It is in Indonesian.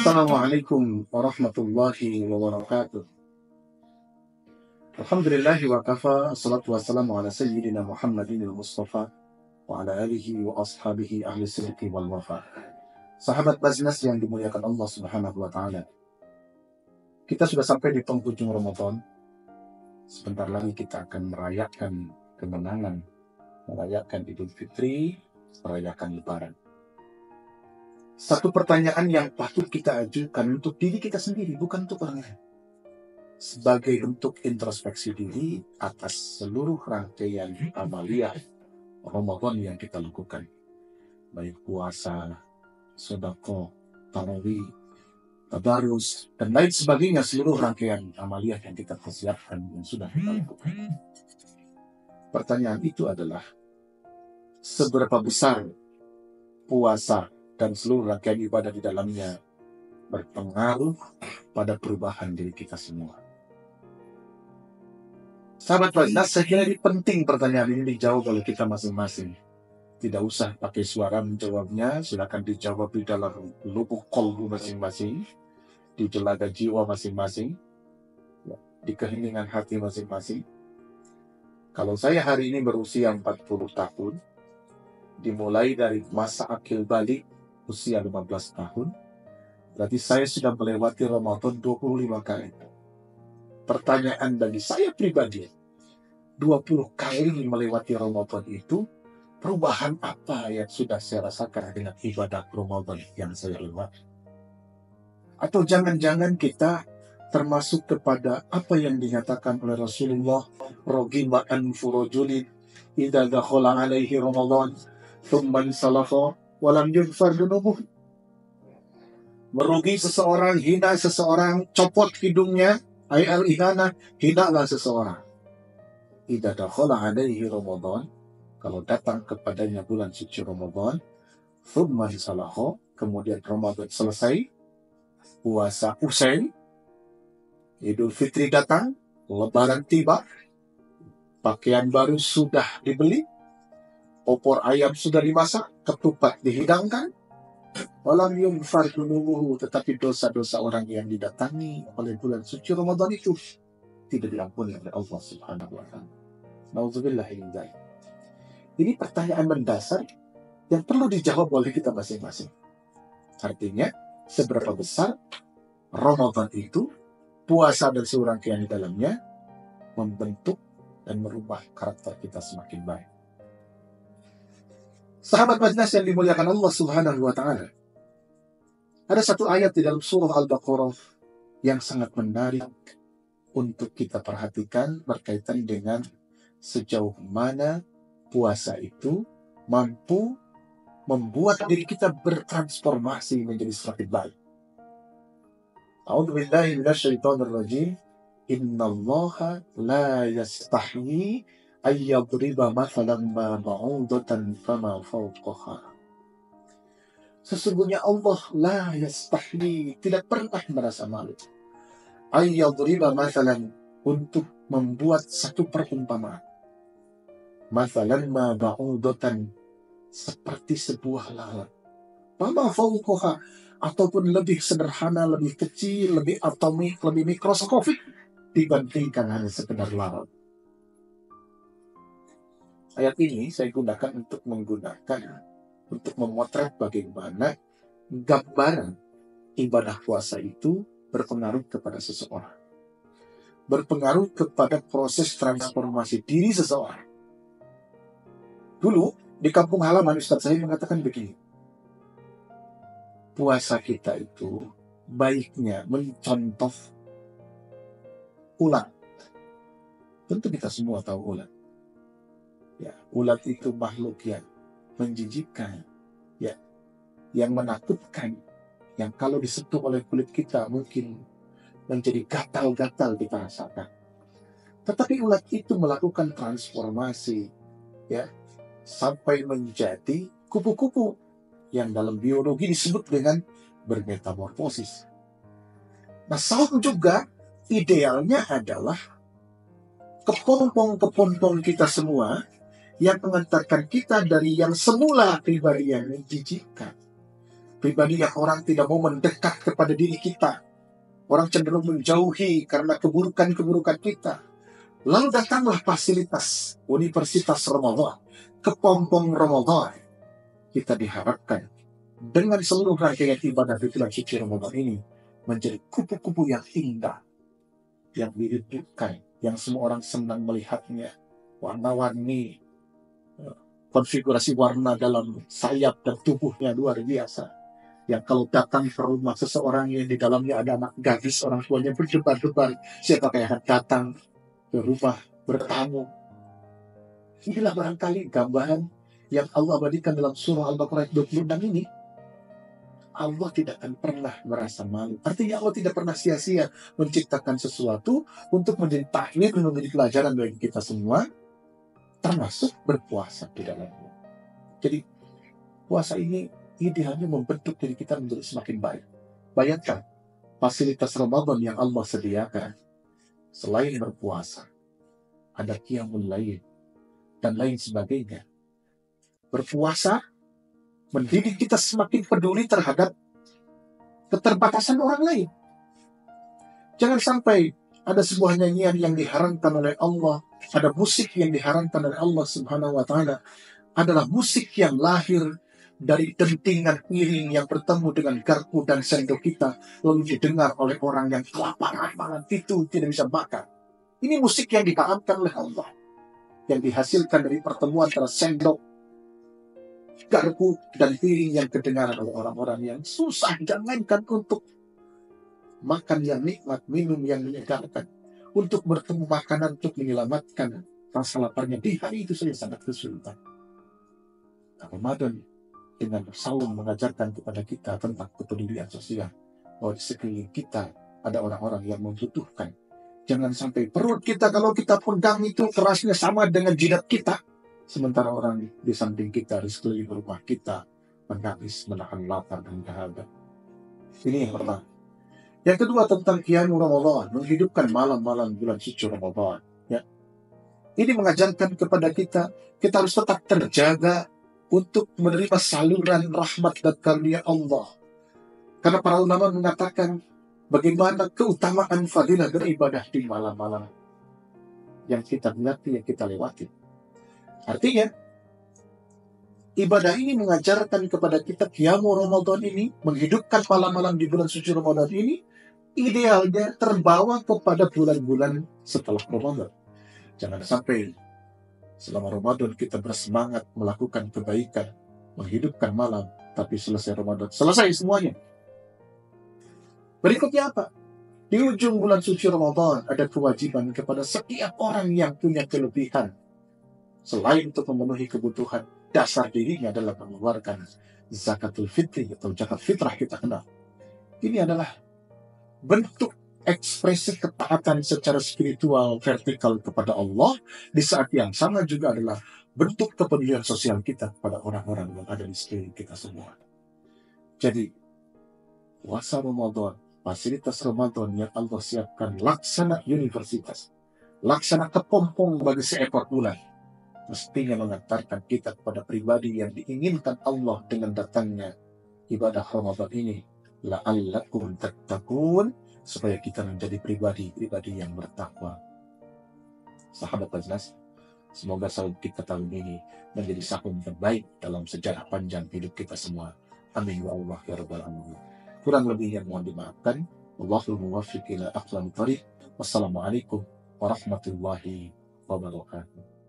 Assalamualaikum warahmatullahi wabarakatuh. Alhamdulillahi wa kafa, assalatu wassalamu ala sayyidina Muhammadin al-Mustafa wa ala alihi wa ashabihi ahli sidqi wal wafa. Sahabat Baznas yang dimuliakan Allah Subhanahu wa ta'ala, kita sudah sampai di penghujung Ramadan. Sebentar lagi kita akan merayakan kemenangan, merayakan Idul Fitri, merayakan Lebaran. Satu pertanyaan yang patut kita ajukan untuk diri kita sendiri, bukan untuk orang lain. Sebagai bentuk introspeksi diri atas seluruh rangkaian amaliyah Ramadan yang kita lakukan. Baik puasa, sedekah, tarawih, tadarus, dan lain sebagainya, seluruh rangkaian amaliyah yang kita persiapkan yang sudah kita lakukan. Pertanyaan itu adalah, seberapa besar puasa dan seluruh rangkaian ibadah di dalamnya berpengaruh pada perubahan diri kita semua. Sahabat Baznas, saya kira ini penting pertanyaan ini dijawab oleh kita masing-masing. Tidak usah pakai suara menjawabnya, silakan dijawab di dalam lubuk kolbu masing-masing, di telaga jiwa masing-masing, di keheningan hati masing-masing. Kalau saya hari ini berusia 40 tahun, dimulai dari masa akil balik usia 15 tahun, berarti saya sudah melewati Ramadan 25 kali. Pertanyaan bagi saya pribadi, 20 kali melewati Ramadan itu, perubahan apa yang sudah saya rasakan dengan ibadah Ramadan yang saya lewati? Atau jangan-jangan kita termasuk kepada apa yang dinyatakan oleh Rasulullah, "Rogima anfu rajulin idza dakhala alaihi Ramadan thumma salafa walam yughfar dunubuh." Merugi seseorang, hina seseorang, copot hidungnya, al-ihana, hinalah seseorang. Idza dakhala alaihi Ramadan, kalau datang kepadanya bulan suci Ramadan, thumma salaha, kemudian Ramadan selesai, puasa usai, Idul Fitri datang, Lebaran tiba, pakaian baru sudah dibeli, opor ayam sudah dimasak, ketupat dihidangkan, walam yughfar dunubuhu, tetapi dosa-dosa orang yang didatangi oleh bulan suci Ramadan itu tidak diampuni oleh Allah Subhanahu wa ta'ala. Nauzubillahi min dzalik. Ini pertanyaan mendasar yang perlu dijawab oleh kita masing-masing. Artinya, seberapa besar Ramadan itu, puasa dan seluruh rangkaian di dalamnya, membentuk dan merubah karakter kita semakin baik. Sahabat Baznas yang dimuliakan Allah Subhanahu wa ta'ala, ada satu ayat di dalam surah Al-Baqarah yang sangat menarik untuk kita perhatikan berkaitan dengan sejauh mana puasa itu mampu membuat diri kita bertransformasi menjadi semakin baik. A'udzubillahi minasyaitonir rajim. Innallaha la yastahyi ayyadriba mathalan ma ba'udatan fama fawqaha. Sesungguhnya Allah la yastahyi, tidak pernah merasa malu, ayyadriba mathalan, untuk membuat satu perumpamaan. Mathalan ma ba'udatan, seperti sebuah lalat. Fama fawqaha, ataupun lebih sederhana, lebih kecil, lebih atomik, lebih mikroskopik dibandingkan hanya sekedar lalat. Ayat ini saya gunakan untuk memotret bagaimana gambaran ibadah puasa itu berpengaruh kepada seseorang, berpengaruh kepada proses transformasi diri seseorang. Dulu di kampung halaman Ustaz saya mengatakan begini, puasa kita itu baiknya mencontoh ulat. Tentu kita semua tahu ulat. Ya, ulat itu makhluk yang menjijikkan, ya, yang menakutkan, yang kalau disentuh oleh kulit kita mungkin menjadi gatal-gatal kita rasakan. Tetapi ulat itu melakukan transformasi, ya, sampai menjadi kupu-kupu yang dalam biologi disebut dengan bermetamorfosis. Nah, saum juga idealnya adalah kepompong-kepompong kita semua yang mengantarkan kita dari yang semula pribadi yang menjijikkan, pribadi yang orang tidak mau mendekat kepada diri kita, orang cenderung menjauhi karena keburukan-keburukan kita. Lalu datanglah fasilitas Universitas Ramadan, kepompong Ramadan. Kita diharapkan dengan seluruh rangkaian ibadah di bulan suci Ramadan ini menjadi kupu-kupu yang indah, yang dihidupkan, yang semua orang senang melihatnya, warna-warni, konfigurasi warna dalam sayap dan tubuhnya luar biasa. Yang kalau datang ke rumah seseorang yang di dalamnya ada anak gadis, orang tuanya berdebar-debar, siapakah yang akan datang ke rumah bertamu. Inilah barangkali gambaran yang Allah abadikan dalam surah Al-Baqarah 26 ini. Allah tidak akan pernah merasa malu. Artinya Allah tidak pernah sia-sia menciptakan sesuatu untuk menjadi tahlil, menjadi pelajaran bagi kita semua, termasuk berpuasa di dalamnya. Jadi puasa ini idealnya membentuk diri kita menjadi semakin baik. Bayangkan fasilitas Ramadan yang Allah sediakan. Selain berpuasa, ada qiyamul lail dan lain sebagainya. Berpuasa mendidik kita semakin peduli terhadap keterbatasan orang lain. Jangan sampai ada sebuah nyanyian yang diharamkan oleh Allah, ada musik yang diharamkan oleh Allah Subhanahu wa Ta'ala, adalah musik yang lahir dari dentingan piring yang bertemu dengan garpu dan sendok kita, lalu didengar oleh orang yang kelaparan malam itu tidak bisa makan. Ini musik yang diharamkan oleh Allah, yang dihasilkan dari pertemuan antara sendok, garpu, dan piring yang kedengaran oleh orang-orang yang susah, jangankan untuk makan yang nikmat, minum yang menyegarkan, untuk bertemu makanan untuk menyelamatkan rasa laparnya di hari itu saja sangat kesulitan. Ramadan dengan saum mengajarkan kepada kita tentang kepedulian sosial, bahwa di sekeliling kita ada orang-orang yang membutuhkan. Jangan sampai perut kita kalau kita pegang itu kerasnya sama dengan jidat kita, sementara orang di samping kita, di sekeliling rumah kita menangis, menahan lapar dan dahaga. Ini yang pertama. Yang kedua tentang qiyamul Ramadan, menghidupkan malam-malam bulan suci Ramadan. Ya. Ini mengajarkan kepada kita harus tetap terjaga untuk menerima saluran rahmat dan karunia Allah. Karena para ulama mengatakan bagaimana keutamaan fadilah beribadah di malam-malam yang kita mengerti, yang kita lewati. Artinya, ibadah ini mengajarkan kepada kita qiyamul Ramadan ini, menghidupkan malam-malam di bulan suci Ramadan ini, idealnya terbawa kepada bulan-bulan setelah Ramadan. Jangan sampai selama Ramadan kita bersemangat melakukan kebaikan, menghidupkan malam, tapi selesai Ramadan, selesai semuanya. Berikutnya apa? Di ujung bulan suci Ramadan ada kewajiban kepada setiap orang yang punya kelebihan. Selain untuk memenuhi kebutuhan dasar dirinya adalah mengeluarkan zakatul fitri atau zakat fitrah kita kenal. Ini adalah bentuk ekspresi ketaatan secara spiritual vertikal kepada Allah, di saat yang sama juga adalah bentuk kepedulian sosial kita kepada orang-orang yang ada di sekeliling kita semua. Jadi, puasa Ramadan, fasilitas Ramadan yang Allah siapkan, laksana universitas, laksana kepompong bagi seekor bulan, mestinya mengantarkan kita kepada pribadi yang diinginkan Allah dengan datangnya ibadah Ramadan ini. La'allakum tattaqun, supaya kita menjadi pribadi-pribadi yang bertakwa. Sahabat Baznas, semoga saum kita tahun ini menjadi saum terbaik dalam sejarah panjang hidup kita semua. Amin ya Allah ya Rabbal Alamin. Kurang lebih yang mohon dimaafkan. Wallahul muwaffiq ila aqwamit thoriq. Wassalamualaikum warahmatullahi wabarakatuh.